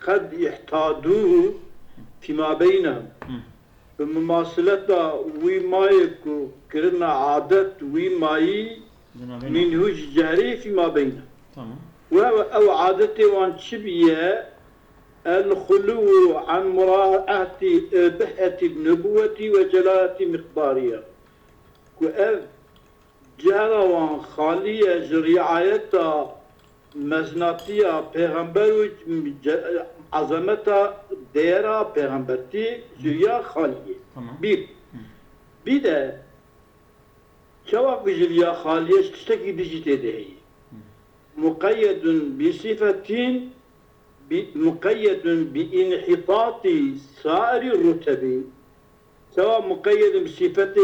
قد احتادوه فيما بينهم بمماثلة ويمايكو كرنا عادة ويماي منهج جهري فيما بينهم أو عادة وان شبيه الخلو عن مراعاة بحة النبوة وجلالة مقدارها وأف جهرا وان خالية رعاية مزناتية پیغمبر عظمتا دیرا پیغمبرتی جریا خالیه bir de cevap jiriya khaliye ştaki dijite dehi mukayyedun bi sifatin mukayyedun bi inhitati sairi rutebi sava mukayyedun bi sifati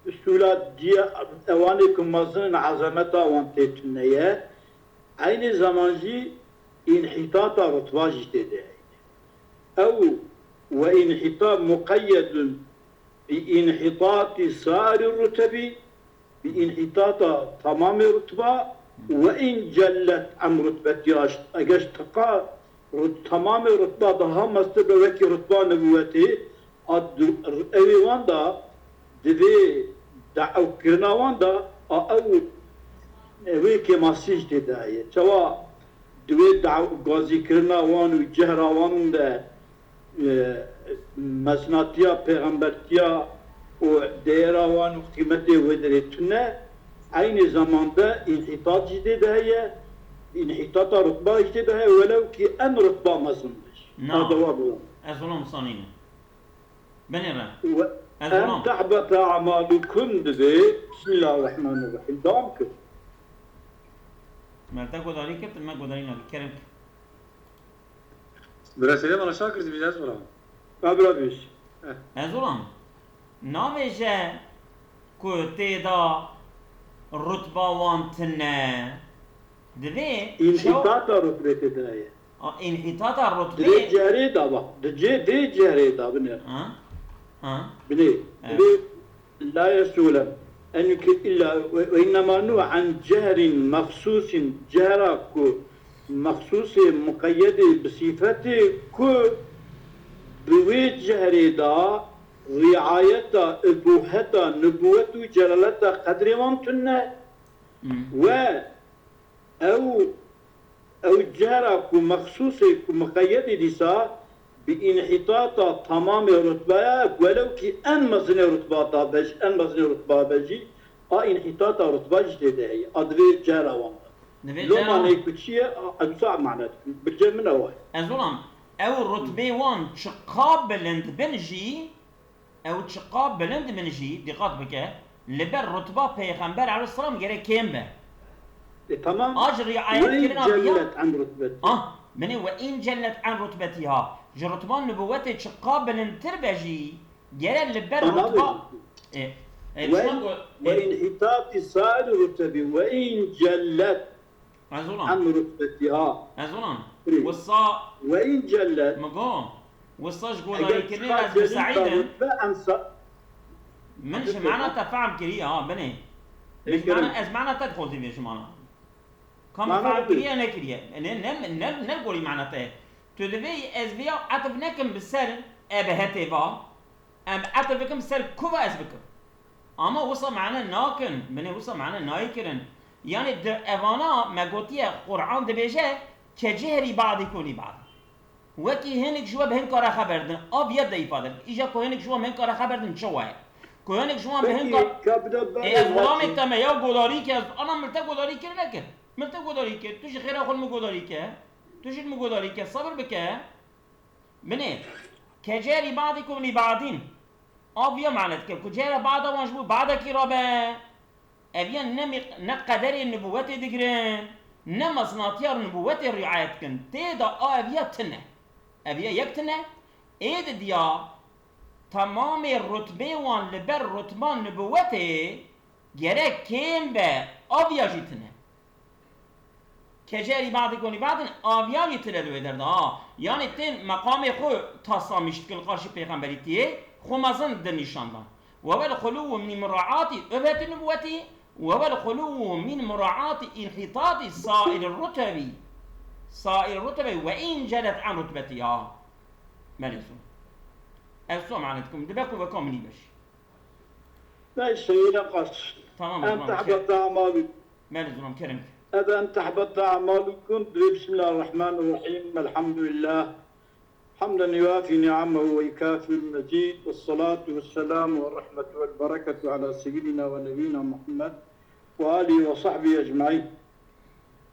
üstülat diye evani kumasının azameta vantetüneye aynı zamanda inhitata rutbaj dedi. Ev ve inhitat mukayyedun bi inhitati sari rutebi bi inhitata tamamı rutba ve in cellet am rutbeti agaş taka tamamı rutba daha mastebe veki rutba nübüvveti evi vanda dedi da'av kirnawan da aw evi ke masij dedi. Çava dedi da'av gazi kirnawan ve cehrawan da mesnatiya peygambertiya o değerawan kıymeti vedretine aynı zamanda inhitat dedi. İnhitata rutba dedi velev ki en rutba mazındır. Hada bu. Azulum sanine. Benera. أن تحبط أعمالكم dedi. Bismillahirrahmanirrahim. Devam kıl. Mert'e godari kırt, ben godari nabi. Kerim. Burası bana şakir diyeceğiz buna. Abrabiş. Azulam. Naveje kuteda rutba vantne. Dve. İnhitata rutbeti dedi. İnhitata rutbe. Dve cehre da bak. Dve cehre da bunu. بني لا يسولم أن إلا وإنما نوع عن جهر مخصوص جهرك مخصوص مقيد بصفته كو بويت جهر دا رعاية أبوهة نبوة جلالة قدر ممتنة و أو جهرك مخصوص مقيد لسا بإنحطاط تمام رتبة ولو كي أن مزن رتبة بج أن مزن رتبة بجي إنحطاط رتبة جديدة هي أدري جارة وانا لو ما نيكوتشية أجزاء معنات بالجمع نواه أزولام أو رتبة وان تقابلند بنجي أو تقابلند بنجي دقات بك لبر رتبة پیغمبر عليه السلام غير كيم به تمام أجري آيات كلنا جلت عن رتبتها مني وإن جلت عن رتبتها جرتبان نبوته تقابل تربجي جرى لبر رتبة وإنحطاط سائر رتبه وإن جلت عن رتبتها وصا وإن جلت مقام وصا جقول هاي كلنا لازم سعيدا منش معناتها فهم كريه بني مش معنى از معنى تدخل تبي شو معنى كم فهم كريه انا كريه نقولي معناتها تدبي از بيا عطفناكم بالسر ابهتي با ام عطفكم بالسر كوفا از بكم اما وصل معنا ناكن بني وصل معنا نايكرن يعني اوانا ما قلتيه قرآن دبيجه كجهري بعض يكوني بعض وكي هنك جوا بهن كارا خبردن اب يد يفادر اجا كو هنك جوا بهن كارا خبردن شو هي كو هنك جوا بهن كار از غلامك تما يا غداري كي انا ملتا غداري كي نكر ملتا غداري كي توش خير اخو المغداري كي توش المغداري كي صبر بك مني كجاري بعضكم لبعضين اب يا معنات كي كجاري بعض وانجبو بعض كي ربا ابيا نقدر النبوات دغرين نمصناتيار نبوات الرعاية كن تيدا ابيا تنه ابيا يكتنه ايد ديا تمام الرتبه وان لبر رتبان نبوته gerek kim be avya jitine kejeri بعضكم لبعض avya yitiler ederdi ha yani ten makamı xo taslamıştı ki karşı peygamberiyeti xomazın de nişandan ve vel khulu min muraati öbet nübüvveti ve vel khulu min muraati inhitat sair الرتب سائر رتبة وإن جلت عن رتبتها مالسون أسوأ معناتكم دبكوا بكم مني بش ليس ينقص تمام أن تحبط أعمالكم مالزون كرمك هذا أن تحبط أعمالكم. بسم الله الرحمن الرحيم. الحمد لله حمدا يوافي نعمه ويكافئ المزيد، والصلاة والسلام والرحمة والبركة على سيدنا ونبينا محمد وآله وصحبه أجمعين.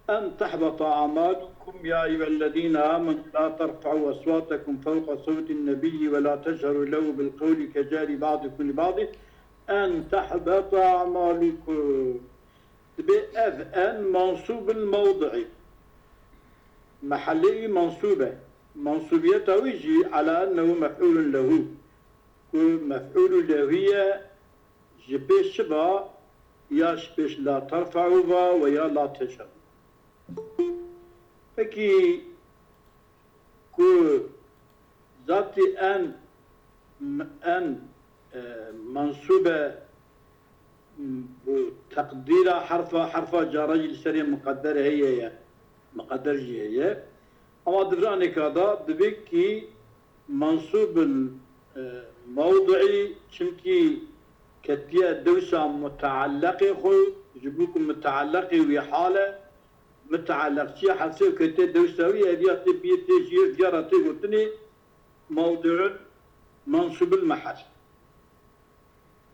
أن تحبط أعمالكم يا أيها الذين آمنوا لا ترفعوا أصواتكم فوق صوت النبي ولا تجهروا له بالقول كجار بعضكم لبعض أن تحبط أعمالكم. بأذن منصوب الموضع محلي منصوبة، منصوبيته يجي على أنه مفعول له، مفعول له هي جبش شبه يا شبش لا ترفعوا ويا لا تجهروا. فكي كو ذاتي أن منصوبة تقدير حرف جارج السريع مقدر هي مقدر هي أما دراني كذا دبكي منصوب الموضعي شمكي كتيا دوسة متعلقة خو جبوكم متعلقة وحالة متعلق شيء حسب كتيا دوسة ويا دياتي بيتي جير جارتي وتني موضوع منصوب المحل.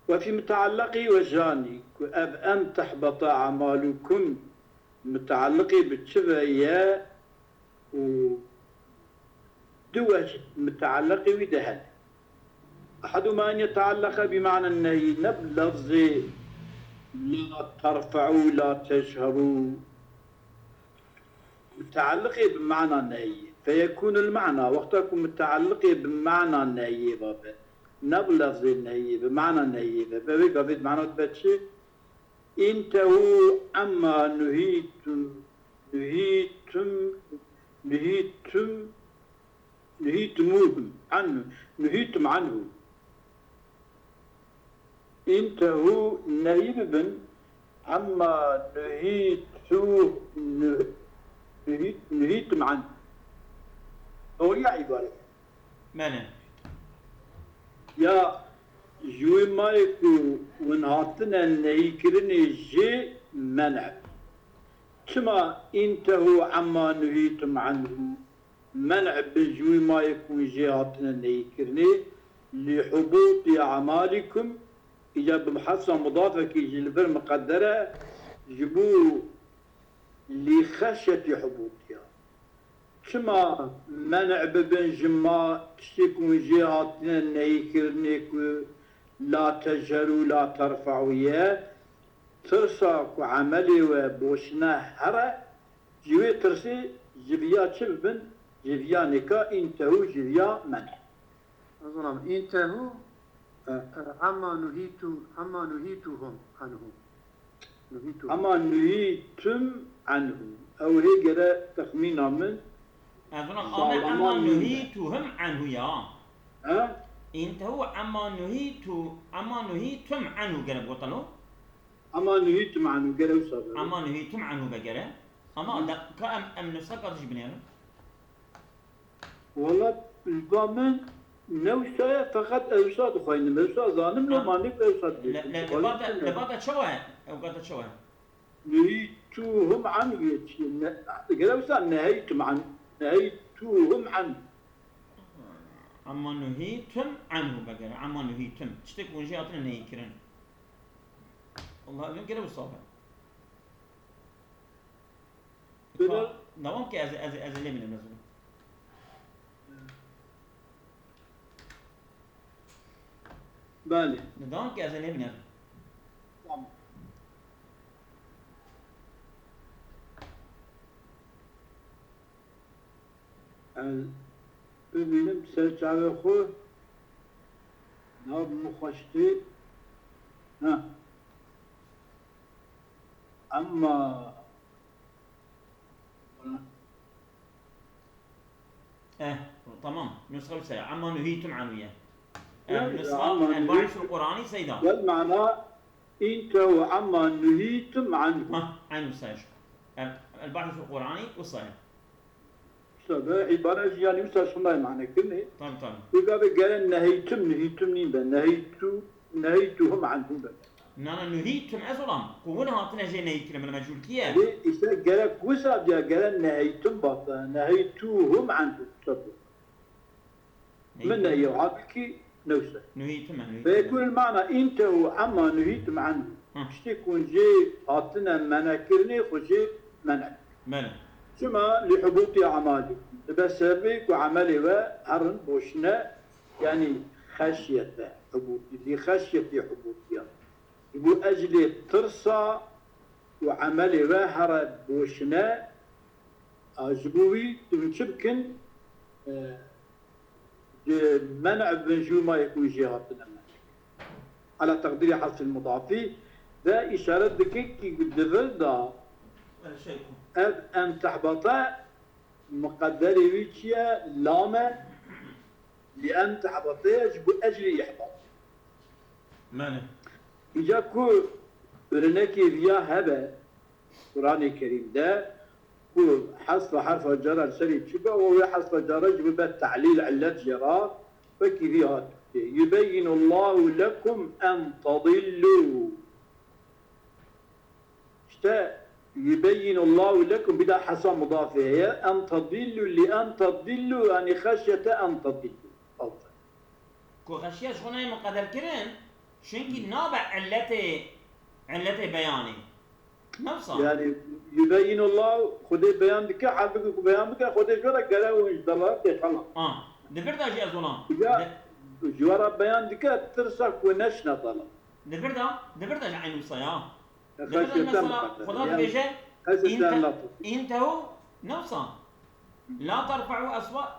وفي متعلقي وجاني أن تحبط أعمالكم متعلقي بالشفاية ودوج متعلقي ودهن. أحدهما أن يتعلق بمعنى النهي بلفظ لا ترفعوا لا تجهروا، متعلقي بمعنى النهي فيكون المعنى وقتكم متعلقي بمعنى النهي بابا نبلغ النهي بمعنى النهي فبيقى في معنى بتشي انتهوا عما نهيتم عنه انتهوا نهيبا عما نهيتم عنه. هو يا عبارة مانا يا جوي مايكو ونهاتنا نهيكرني جي منع كما انتهوا عما نهيتم عنه منع بالجوي مايكو جي هاتنا نهيكرني لحبوط أعمالكم. إذا بمحصة مضافة كي جلبر مقدرة جبو لخشية حبوطها كما منع ببن جما تشتكون جهاتنا نيكرنيك لا تجهروا لا ترفعوا يا ترساك عملي وبوشنا هرا جوي ترسي جبيا تشبن جبيا نكا انتهوا جبيا منع. أظلم انتهوا عما نهيتهم عنه أما نهيتم عنه أو هي قراءة تخمينا من أظن أما نهيتهم عنه يا انتهوا عما نهيتم عنه قال بوطنو أما نهيتم عنه قراءة صغيرة أما نهيتم عنه بقرا أما كأم أم نسقط إيش بنيانو والله الضامن نوسا فقط أوساد خوين موسى ظالم لو ما نك أوساد لبعض شواه أو قطع شواه نهيتوهم عنه يتشي قراءة نهيتم عنه نهيتوهم عنه أما نهيتم عنه بقرا أما نهيتم تشتك ونجاتنا نهيكرن والله من قراءة صابر دوام كأز اللي من النزول بالي دوام كأز اللي من النزول ببینم سرچاوه خود ناب مخشتی ها اما تمام نسخة بسيئة عما نهيتم عنه نسخة الباحث في القرآن سيدا والمعنى انت وعما نهيتم عنه عنه سيش الباحث في القرآن والصحيح سبب عبارة يعني مثل شنو معنى كلمة طيب وقال قال نهيتم نيبا نهيتهم عنهم بقى نانا نهيتم أزولام كون هاتنا جي نهيتنا من مجهول كيه يعني إذا قال وسا قال نهيتم باطا نهيتوهم عنهم سبب من نهي وعابكي نوسا نهيتم فيكون المعنى انتهوا عما نهيتم عنه مش يكون جي هاتنا مناكرني وجي منع بله ثم لحبوط أعمالي بسبب وعملي وهرن بوشنا يعني خشية حبوطي لخشية حبوطي يبو أجل ترصى وعملي وهرن بوشنا أجبوي تنشبكن منع بنجوما يكون جهاتنا على تقدير حرف المضافي ذا إشارة دكيكي بالدفل شيء أن تحبط مقدر ويتشيا لاما لأن تحبط يجب أجل إحباط ماله إجا كو برنكي فيا هبا القرآن الكريم ده كو حصف حرف الجر سري تشبه وهو حصف الجر يجب التعليل علة جرا فكي فيها يبين الله لكم أن تضلوا يبين الله لكم بدا حصى مضافة هي أن تضلوا لأن تضلوا يعني خشية أن تضلوا أفضل كو خشية شغنة مقدر كرن شنكي نابع علته بياني نفسه يعني يبين الله خذي بيان بك حابك بيان بك خذي جورا قال وش دلار تخلص دبردا جي أزونا جورا بيان بك ترسك ونشنا طلب دبردا جي عين وصيا خشية خذ بيجي انتهوا نفسه لا ترفعوا أصوات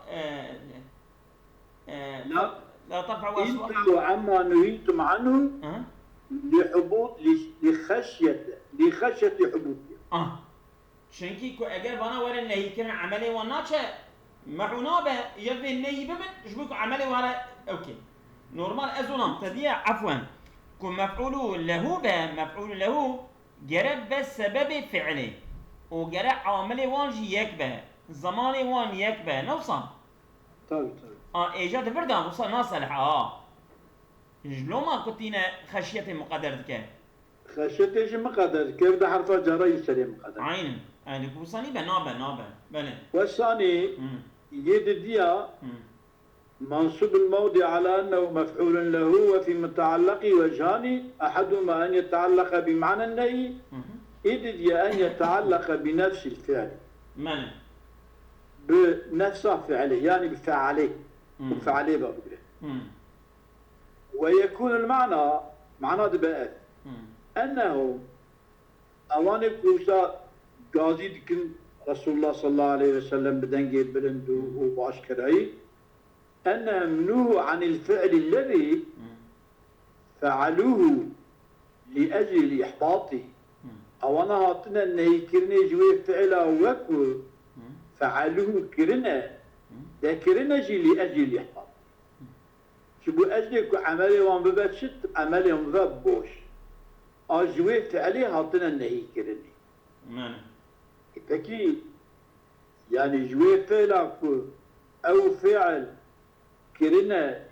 لا ترفعوا أصوات انتهوا عما نهيتم عنه لحبوط لخشية حبوطية شنكي كو اگر بانا ورا النهي كان عملي وناتشا معونا به يبي النهي بمن شبك عملي ورا اوكي نورمال ازونام تديا عفوا كو مفعول له به مفعول له جرب بس سبب فعله وجرى عامل وانجي يكبه زمان وان يكبه نوصا طيب ايجاد بردا وصل ناصلح جلو ما كنتينا خشية مقدرتك خشية ايش مقدر كيف ده حرف جر يسري مقدر عين يعني بوصاني بنابه بله والثاني يد ديا منصوب الموضع على انه مفعول له وفي متعلق وجهان احدهما ان يتعلق بمعنى النهي يد ديا ان يتعلق بنفس الفعل ماله بنفس فعله يعني بفعله وفعله بقوله ويكون المعنى معنى دبقى أنه أوان كوسا قاضي دكن رسول الله صلى الله عليه وسلم بدنجي بلندو وباشكري أنهم نهوا عن الفعل الذي فعلوه لأجل إحباطه أوان هاتنا أنه كرني جوي فعلا وكو فعلوه كرنا ده كرنا جي لأجل إحباطه شبو أجلك عملي وان ببات شت عملي وان ببات بوش أجوي فعلي هاتنا النهي كرني فكي يعني جوي فعلك أو فعل كرنا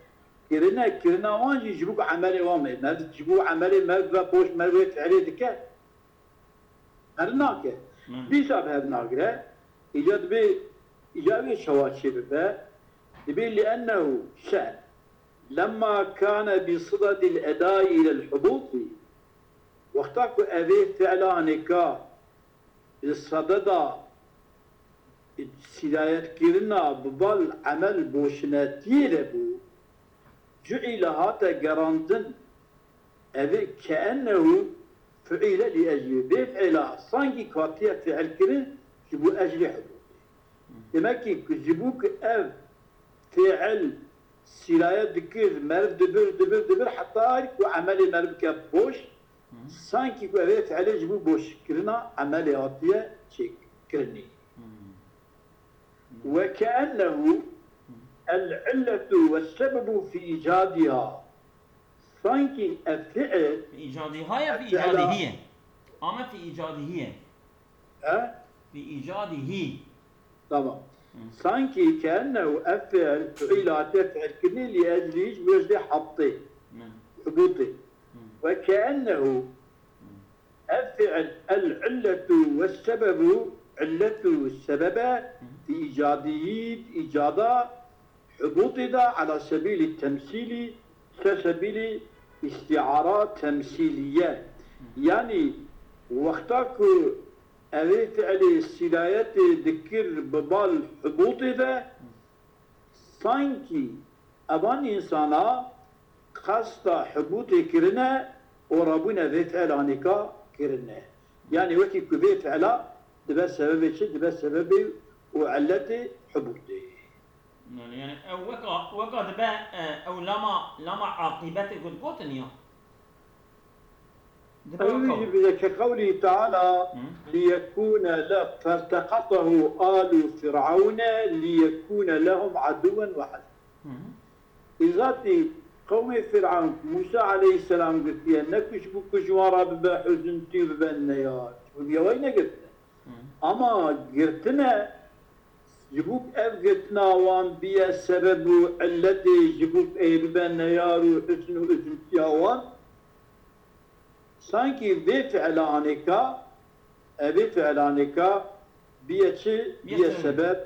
وان يجيبوك عملي وان ما تجيبو عملي ما ببات بوش ما ببات فعلي دكا هرناك بيساب هرناك إيجابي شواتشي ببات يبين لأنه شأن لما كان بصدد الأداء إلى الحبوط واختاكو أبيه فعلانك الصدد سلاية كيرنا ببال عمل بوشناتي لبو جعل هاتا قراندن أبيه كأنه فعل لأجل بفعل صانكي كواتية فعل كيرن جبو أجل حبوط لماكي كجبوك فعل سلاية دكير مرف دبر حتى أريكو عملي مرف كبوش سانكي كو أبيت عليه جبو بوش كرنا عملي هاتية شيك كرني وكأنه العلة والسبب في إيجادها سانكي الفعل في إيجادها يا في إيجاده أما في إيجاده ها؟ في إيجاده طبعا سانكي كأنه أفعل فعيلات يفعل كني لأجليش بوجد حطي حبوطي وكأنه أفعل العلة والسبب علة السبب في إيجاد حبوط ذا على سبيل التمثيل كسبيل استعارات تمثيلية يعني وقتك أبي فعل السلايات ذكر ببال حبوط ذا سانكي أبان إنسانا خاصة حبوط كرنا وربنا ذي فعلانك كرنا يعني وكي كذي فعلا دبا سبب شد دبا سبب وعلته حبوطي يعني وقع دبا أو لما عاقبته قد قوتني كقوله تعالى ليكون لا فالتقطه آل فرعون ليكون لهم عدوا وحزنا إذا قوم فرعون موسى عليه السلام قلت لي أنك شبك شوارا ببا حزنتي ببا النيات وبيا وين قلت أما قلتنا جبوك قلتنا وان بيا السبب الذي جبوك ببا النيار وحزن وحزنتي وان سانكي بفعلانك بيا سبب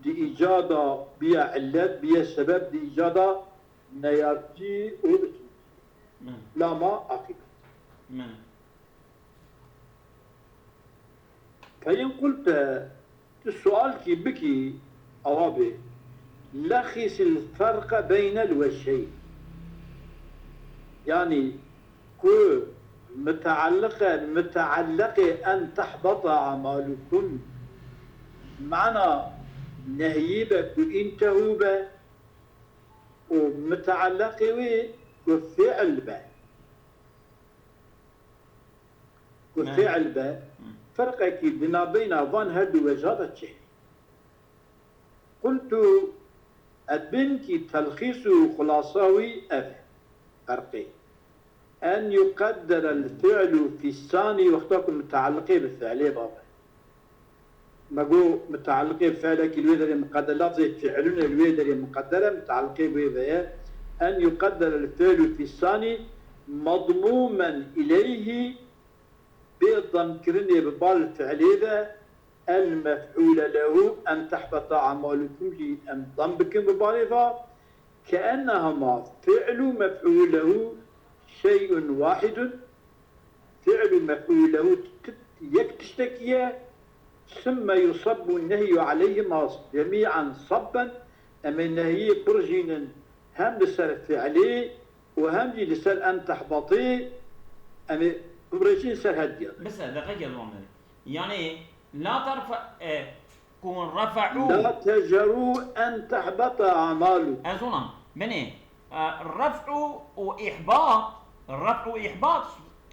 دي إيجاد بيا علت بيا سبب دي إيجاد نيارتي وحزنتي لا ما أقيم فإن قلت السؤال كي بكي أوابي لخص الفرق بين الوجهين يعني كو متعلقة أن تحبط أعمالكم معنى نهيبك وإنتهوا به ومتعلقة وفعل به وفعل به فرق أكيد بين فان هدو وجهات الشيء قلت أبنك تلخيص خلاصاوي فرقي أن يقدر الفعل في الثاني وقتكم متعلقين بالفعل بابا ما قو متعلقين بفعلك الويدر مقدر لفظ فعلون الويدر مقدرة متعلقين بها أن يقدر الفعل في الثاني مضموما إليه بيضا كرني ببال فعليه المفعول له أن تحبط أعمالكم لأن ضمبكم ببالها كأنهما فعل مفعول له شيء واحد فعل مفعول له يكتشتكيه ثم يصب النهي عليهما جميعا صبا أما النهي برجين هم لسر فعليه وهم لسر أن تحبطيه أما برجين سر هدية بس دقيقة ضمن يعني لا ترفع كون رفعوا لا تجروا أن تحبط أعمالكم أزونا بني الرفع وإحباط الرفع وإحباط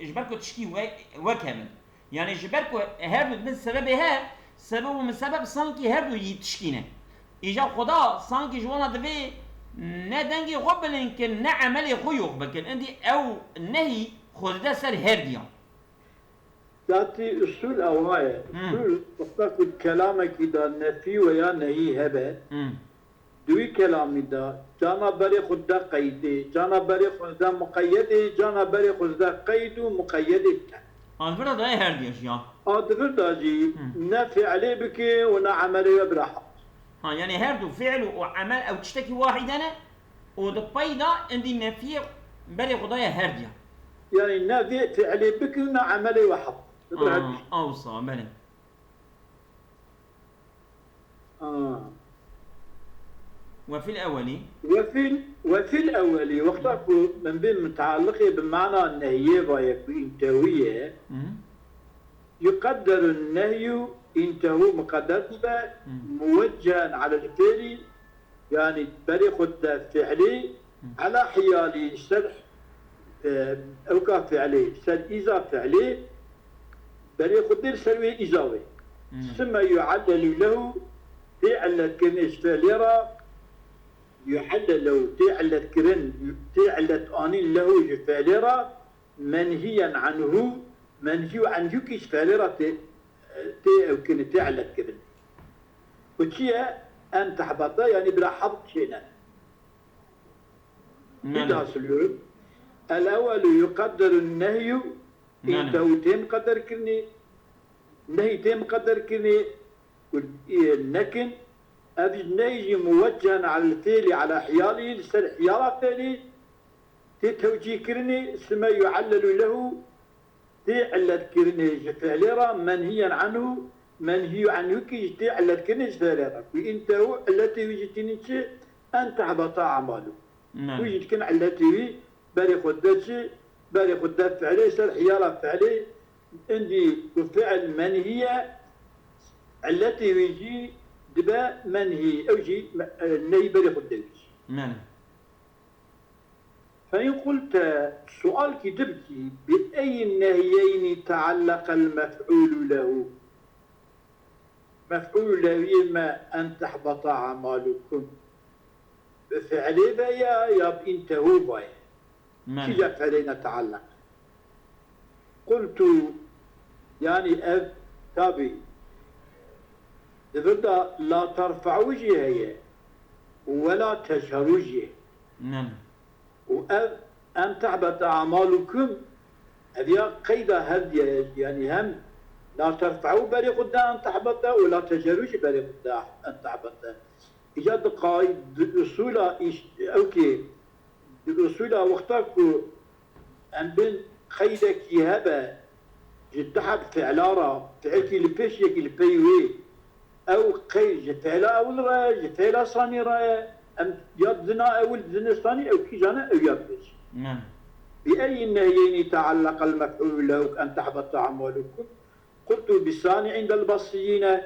جبركو تشكي وكامل يعني جبركو هردو من سببها سبب من سبب سانكي هردو يتشكينه إجا خدا سانكي جوانا دبي ندنجي غبلن كن نعملي خيوخ بكن عندي أو نهي خدا سر هرديان ذاتي أصول أوهاية أصول وقتك كلامك إذا نفي ويا نهي هبه دوی کلامی دا جانا بری خود دا قیده جانا بری خود دا مقیده جانا بری خود دا قید و مقیده آدفر دا هر دیش یا آدفر دا جی نه فعلی بکی و نه عملی براحة ها يعني هردو فعل وعمل او تشتكي واحدة ودبايدا عندي نفي بري خدايا هرديا يعني نه فعلی بکی و نه عملی واحد اوصى بلى وفي الأولي وفي الأولي وقتك من بين متعلقة بمعنى النهي ويكون تهوية يقدر النهي انتهو مقدرة موجها على الفعل يعني بري خد فعلي على حيالي شرح أو كفعلي سر إذا فعلي بري خد سروي إجابي ثم يعلل له فعل كنيش فعليرا يحلل له تعلت كرن تعلت آنين له جفالرة منهيا عنه منهي عنه كيش فالرة أو كن تعلت كرن وشيء أن تحبط يعني بلا حبط شيئا بدها سلوك الأول يقدر النهي نعم. إنت وتم قدر كني نهي تم قدر كني لكن هذا النهي موجها على الفعل على حيالي لسر حيالة فعلي تتوجي كرني اسمه يعلل له تعلت كرني فعليرا منهيا عنه منهي عنه كي تعلت كرني فعليرا وإنت هو التي وجدتني شيء أن تحبط أعماله ويجد كن التي بالي خدتش بالي خدت فعلي سر حيالة فعلي عندي وفعل منهية التي يجي دبا منهي أو جي النهي بالي خدتش فإن قلت سؤال كتبتي بأي النهيين تعلق المفعول له مفعول له إما أن تحبط أعمالكم بفعلي يا بإنتهوا بايا كي فعلينا تعلق قلت يعني تابي تبدا لا ترفع وجهي ولا تجهر وجهي وأن تحبط أعمالكم هذه قيدة هذه يعني هم لا ترفعوا بالي قدام أن تحبط ولا تجهروش بالي قدام أن تحبط إيجاد قايد الأصول أوكي الأصول وقتك أن بين خيدك يهبا جتحب فعلارا فعلتي لبيش يكي لبيوي أو قيد فعلا أول رأي فعلا صاني رأي أم يدنا أول ذن صاني أو كي جانا أو يبش بأي النهيين تعلق المفعول له أن تحبط أعمالكم قلت بالثاني عند البصريين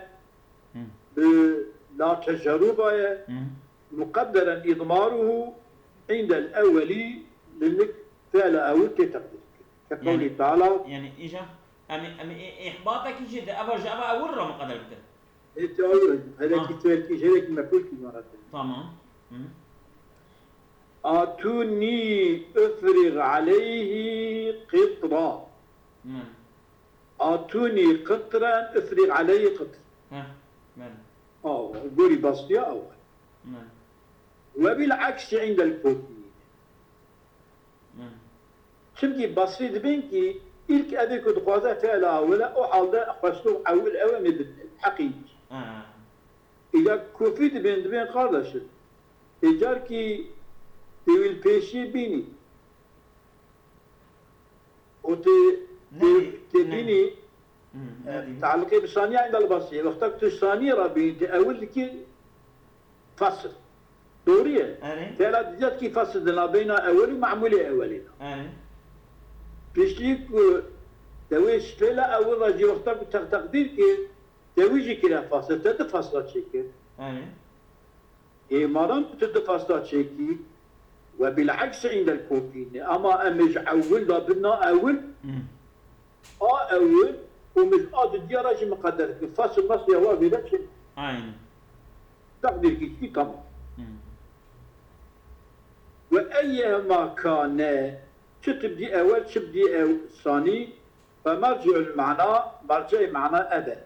لا تجربة مقدرا إضماره عند الأول لأنك فعل أول تتقدر كقوله تعالى يعني إيجا إحباطك يجي أبا أول رأى مقدر كده إنت أول هذا كتير هذا مفعول مرة تمام آتوني أفرغ عليه قطرا آتوني قطرا أفرغ عليه قطرا قولي بسيطة أول وبالعكس عند الكوفيين شمكي بسيط بينكي إلك أذيك دخوازة فعلا ولا أحالده أخشتو أول أوامي بالحقيقي إذا كوفيت بين قادش إجاركي تيويل بيشي بيني تبيني تعلقي بالصانية عند البصري وقتك تشاني ربي تأول لك فصل دورية تلا دجات كي فصل لنا بين أول ومعمولي أولين بيشليك تويش فيلا أول رجي وقتك تقدير كي تويجي كلا فصل تتفصل شكل مرام تتفصل شكل وبالعكس عند الكوفيين أما أمج أول لابنا أول أول ومش قادر دي راجي مقدر فصل مصري هو بيدكش تقدر كي تمام وأيما كان تبدي أول تبدي أول ثاني فمرجع المعنى أبدا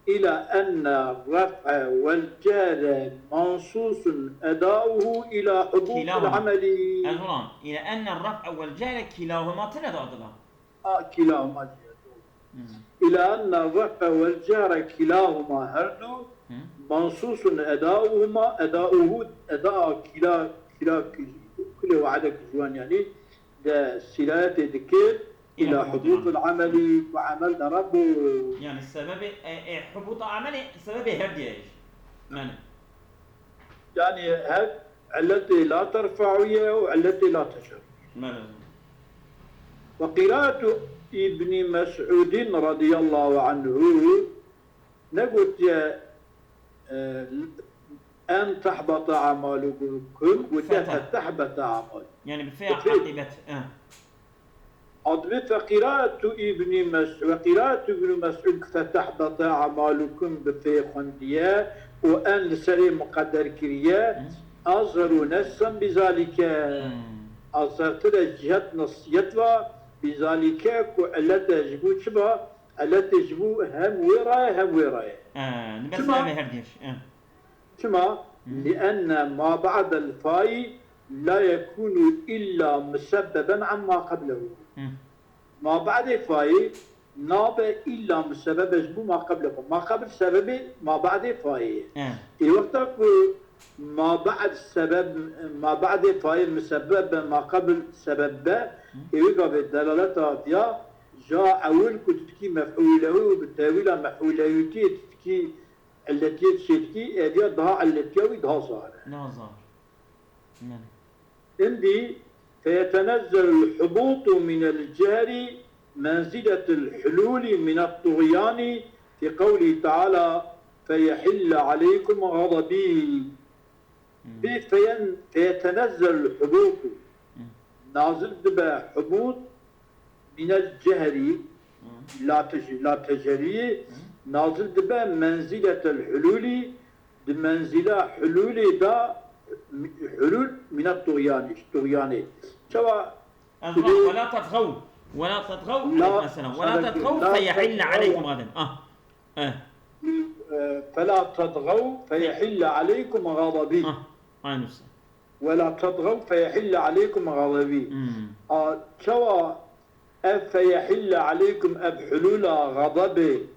إلى أن الرفع والجر منصوص أداؤه إلى حبوط العمل إلى أن الرفع والجر كلاهما تلد كلاهما إلى أن الرفع والجر كلاهما هردو منصوص أداؤه أداء كلا كل وعدك جوان يعني ده سلالة ذكر إلى حدوث العمل وعملنا ربه يعني السبب حبوط عمل السبب هردي ايش؟ يعني هاد التي لا ترفعية والتي لا تشر وقراءة ابن مسعود رضي الله عنه نقول أن تحبط أعمالكم وتحبط أعمالكم يعني بالفعل عقبت عضبت قراءة ابن مسعود وقراءة ابن مسعود فتحبط أعمالكم بفي خندية وأن لسري مقدر كريا أظهروا نسا بذلك أظهرت جهة نصيتها بذلك وألا تجبو شبه ألا تجبو هم وراء بس ما بهرديش شما لأن ما بعد الفاء لا يكون إلا مسببا عما قبله ما بعد الفاء ناب إلا مسبب يجب ما قبله ما قبل سبب ما بعد الفاء وقت ما بعد سبب ما بعد فاعل مسبب ما قبل سبب يبقى بالدلالة فيها جاء أول كتبكي مفعوله وبالتاويل مفعوليتي تتكي التي تشتكي هذه ضها التي ضها صار عندي فيتنزل الحبوط من الجهر منزلة الحلول من الطغيان في قوله تعالى فيحل عليكم غضبي فيتنزل الحبوط نازل دبا حبوط من الجهر لا تجري نازل دبا منزلة الحلول بمنزلة حلول دا حلول من الطغيان سواء ولا تطغوا مثلا ولا تطغوا فيحل عليكم غضب فلا تطغوا فيحل عليكم غضبي ولا تطغوا فيحل عليكم غضبي سواء فيحل عليكم حلول غضبي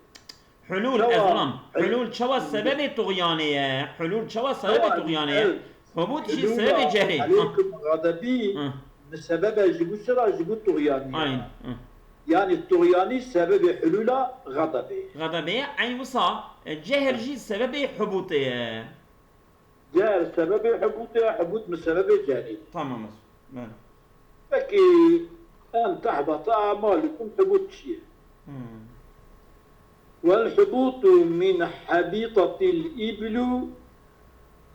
حلول أظلم حلول شوى السبب طغيانية حلول شوى السبب طغيانية هبوط شيء سبب جهري عليكم غضبي بسبب يجيبوا سرعة يجيبوا طغيانية يعني الطغياني سبب حلول غضبي أي وصا جهر جي سبب حبوطي جهر سبب حبوطي حبوط من سبب جهري تمام فكي أن تحبط أعمالكم حبوط شيء والحبوط من حبيطة الإبل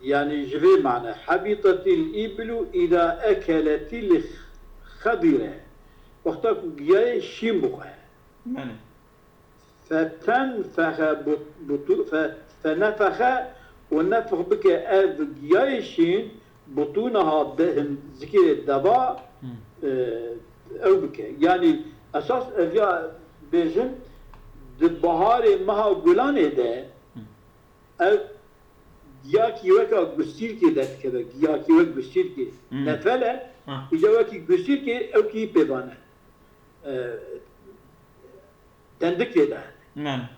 يعني جري معنى حبيطة الإبل إذا أكلت الخضرة وقتك جاي شيمبوخة فتنفخ فنفخ ونفخ بك أذ جايشين بطونها بهم ذكر الدباء أو بك يعني أساس أفيا بيجن دبهار مها قلانه ده أو گیاکی وقت گستیر که دست کرده گیاکی وقت گستیر که نفله ایجا وقتی گستیر که او کی پیبانه دندک دادن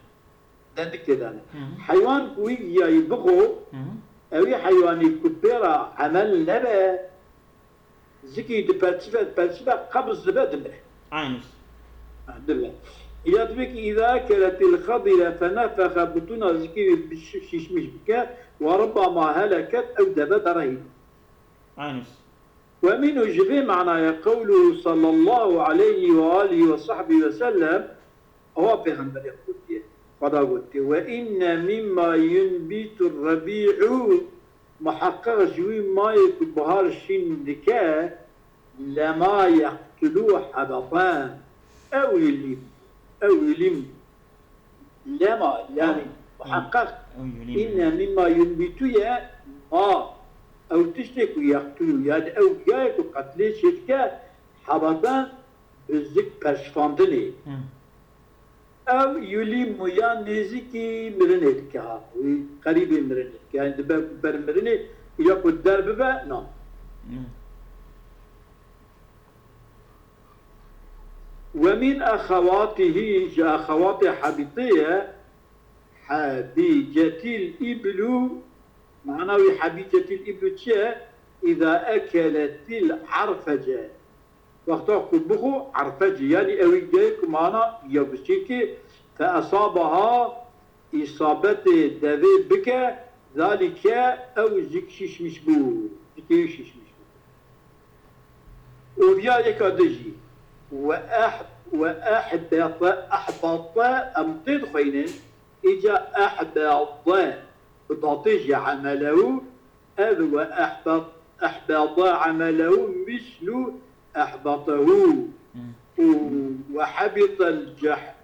دندک دادن حیوان کوی گیایی بخو اوی حیوانی کبیرا عمل نبه زکی دو پرسفه قبض دبه دبه دبه إذا تبك إذا أكلت الخضرة فنفخ بطونها زكي بشيشمش بك وربما هلكت أو دبت رهين ومن جبه معنى قوله صلى الله عليه وآله وصحبه وسلم هو في غنبر يقول وإن مما ينبت الربيع محقق جوي ما يكون بهار الشندكاء لما يقتلوه حبطان أو يليم لما يعني محقق إن مما ينبتويا ما أو تشتكوا يقتلوا يعني أو جايكوا قتلي شركة حبطان بزك برشفاندني أو يليم يا نزيكي مرنت كها قريب مرنت يعني دبا برمرني يقول الدرب بقى نعم ومن أخواته جاء أخوات حبيطية حبيجة الإبل معناه حبيجة الإبل إذا أكلت العرفجة وقتها بخو عرفجة يعني أوي جايك معنا يبشيك فأصابها إصابة دذي بك ذلك أو زكشش مشبو زكيشش مشبو وفيا يكادجي أحبط أمطيد خينين إجا أحبط بطاطيج عمله أذو أحبط عمله مثل أحبطه وحبط الجرح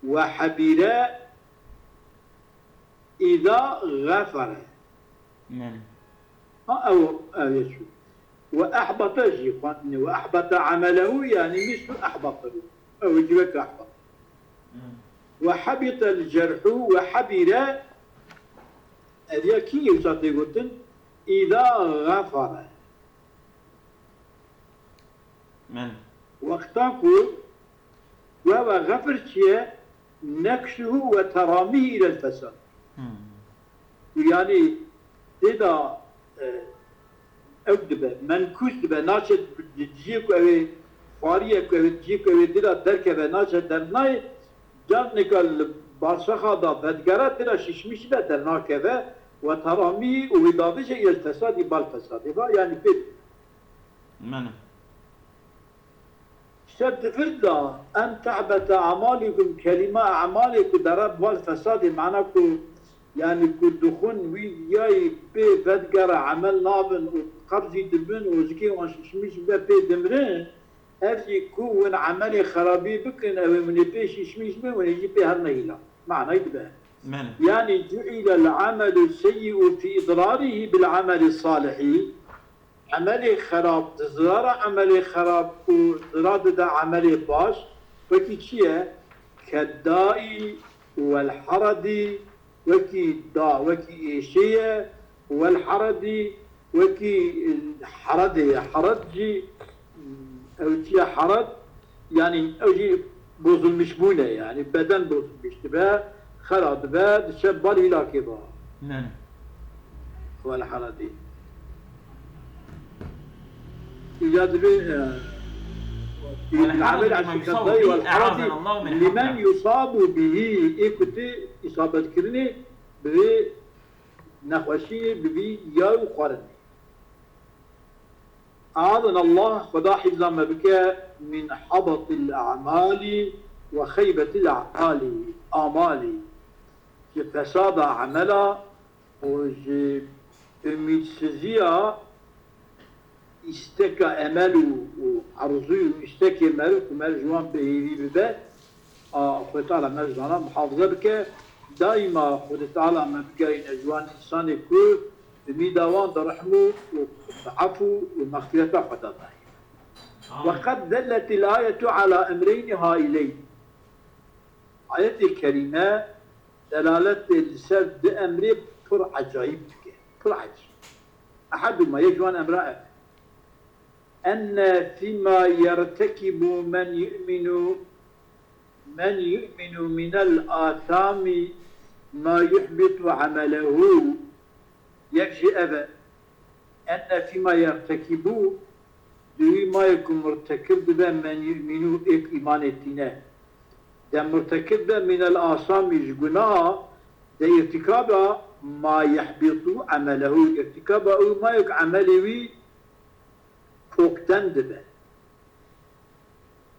وحبر إذا غفر أو يشوف وأحبط جيقان وأحبط عمله يعني مثل أحبطه أو يجبك أحبط وحبط الجرح وحبر هذه كي يوصل يقولن إذا غفر من وقتاكو وهو غفر شيء نكشه وتراميه إلى الفساد يعني إذا أكتب منكوش دبا ناشد جيكو أوي فاريك أوي جيكو أوي دلا دركبه ناشد درناي جانك البارشخة دا بدقرات دلا ششمش دا درناكبه وتراميه وإضافة إلى الفساد بالفساد يعني فيد من شد فردا أن تعبت أعمالكم كلمة أعمالكم درب والفساد معناكو يعني كل دخون وياي بي بدقر عمل نابن وقبضي دبن وزكي وانشمش بي دمرين أفي كون عملي خرابي بكن أو من بيش يشمش بي ونجي بي هرنيلا معنى يدبه يعني جعل العمل السيء في إضراره بالعمل الصالح عملي خراب تزرار عملي خراب وزراد دا عملي باش وكي تشيه كالدائي والحردي وكي دا وكي إيشية والحردي وكي حردي حردجي أو تي حرد يعني أوجي بوز المشمونة يعني بدن بوز المشتبه خراب باد شبال إلى كبار نعم والحردي إيجاد العمل عشان كالضي والحردي لمن يصاب به إكتي إصابة كرني بنخوشي ببي ياو قرن أعاذنا الله خدا حفظا ما بك من حبط الأعمال وخيبة الأعمال آمالي فساد عملا وجي أميتسزيا استكى أمله وعرضيه استكى أمله ومال جوان بهيري ببات خد تعالى مال جوانا محافظة بك دائما خد تعالى ما بك إن جوان إنسان يكون بميداوان درحمه وعفو ومغفرته خدا وقد دلت الآية على أمرين هائلين آية الكريمة دلالة السرد أمر فر عجائب فر عجيب أحدهما يجوان أمرأة أن فيما يرتكب من يؤمن من الآثام ما يحبط عمله يكشي أبا أن فيما يرتكب دوي ما يكون مرتكب من يؤمن إيمان الدين ده مرتكب من الآثام يجقناها ده ارتكاب ما يحبط عمله ارتكاب ما يك عمله فوقتن دبه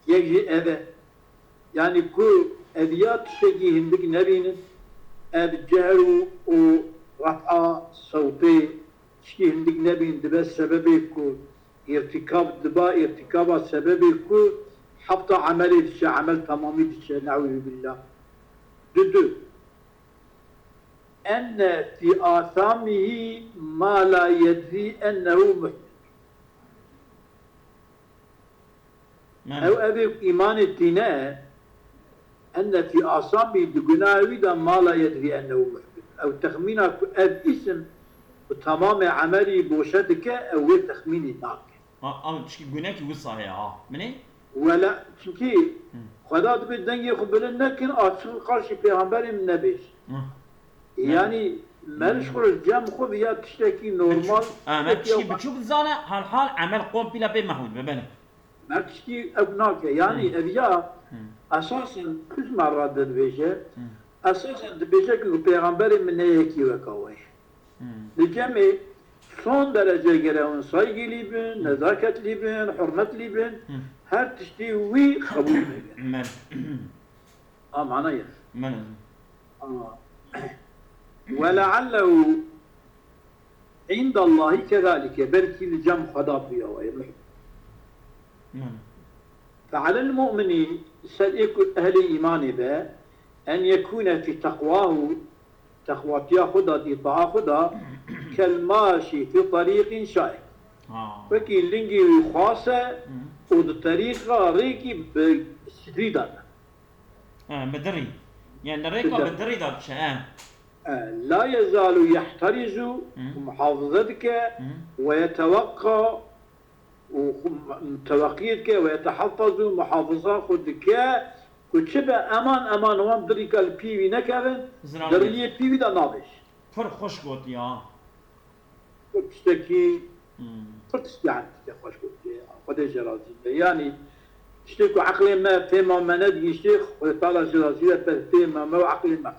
يجي أبا يعني كل أبيات شيء هندك نبين أب جهر ورفع صوتي شيء هندك نبين دبه سببه كل ارتكاب دبا ارتكاب سببه كل حبط عمله الشيء عمل تمامي الشيء نعوذ بالله دو أن في آثامه ما لا يدري أنه محدث أو أبي إيمان الديناء أن في آثامه دقناوي ما لا يدري أنه محدث أو تخمينك أب اسم وتمام عملي بوشدك أو تخمين الناك تشكي قناكي وصايا مني ولا çünkü خدا دبي دنگي خبلن لكن أصل قرش پیغمبر من نبيش يعني مالشغل جام خو يا تشتكي نورمال ما تشكي بتشوف زانه هالحال عمل قوم بلا بين محمود ببنه ما تشكي ابناك يعني ابيا اساسا كل مرة دبيجه اساسا دبيجه كو پیغمبر من هيكي وكاوي لجمع son derece gelen saygı libin, nezaket libin, hürmet libin, her tişti vi kabul edilir. Ma'na ya. ولعله عند الله كذلك بلكي الجمع خدا فيها ويرحم فعلى المؤمنين أهل الإيمان به أن يكون في تقواه تقوى خدا إطاعة خدا كالماشي في طريق شائك فكي لنجي خاصة والطريق ريكي بسدريدان بدري يعني ريكو بدري دار شيء لا يزال يحترز محافظتك ويتوقع توقيتك ويتحفظ محافظة خدك كتشبه أمان وان دريك البيوي نكابن درية بيوي دا نابش پر خوش گوت یا تشتكي يعني خوش قلت خدش رازي يعني تشتكي عقل ما فيما ما ندي يشتيخ ويطالع جرازية فيما ما عقل ما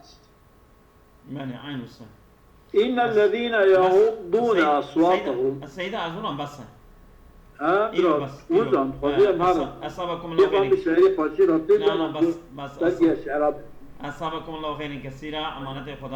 ماني عين وصل إن الذين يغضون أصواتهم السيدة أزولهم بس إيوه بس وزن خذيهم هذا أصابكم الله خير لا بس أصابكم الله خير كثيرا أمانة خدا